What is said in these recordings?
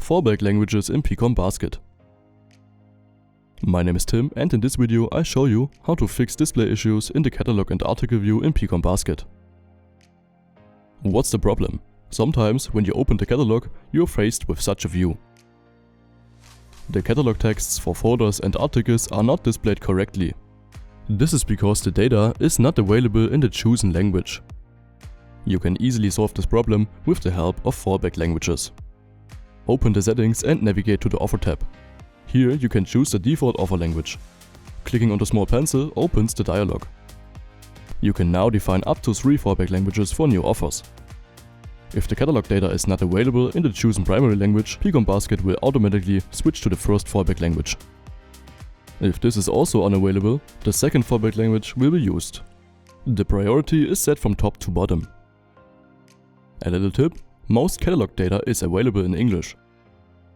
fallback languages in pcon.basket. My name is Tim, and in this video I show you how to fix display issues in the catalog and article view in pcon.basket. What's the problem? Sometimes when you open the catalog, you're faced with such a view. The catalog texts for folders and articles are not displayed correctly. This is because the data is not available in the chosen language. You can easily solve this problem with the help of fallback languages. Open the settings and navigate to the Offer tab. Here you can choose the default offer language. Clicking on the small pencil opens the dialog. You can now define up to 3 fallback languages for new offers. If the catalog data is not available in the chosen primary language, pcon.basket will automatically switch to the first fallback language. If this is also unavailable, the second fallback language will be used. The priority is set from top to bottom. A little tip: most catalog data is available in English.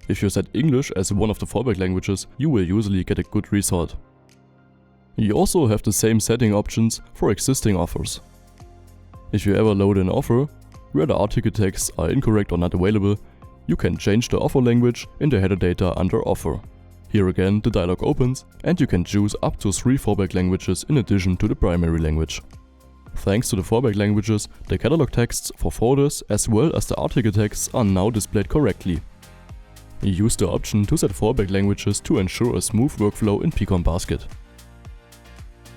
If you set English as one of the fallback languages, you will usually get a good result. You also have the same setting options for existing offers. If you ever load an offer where the article texts are incorrect or not available, you can change the offer language in the header data under Offer. Here again the dialog opens and you can choose up to 3 fallback languages in addition to the primary language. Thanks to the fallback languages, the catalog texts for folders as well as the article texts are now displayed correctly. Use the option to set fallback languages to ensure a smooth workflow in pcon.basket.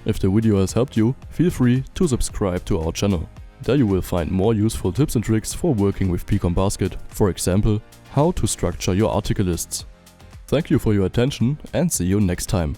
If the video has helped you, feel free to subscribe to our channel. There you will find more useful tips and tricks for working with pcon.basket, for example, how to structure your article lists. Thank you for your attention and see you next time.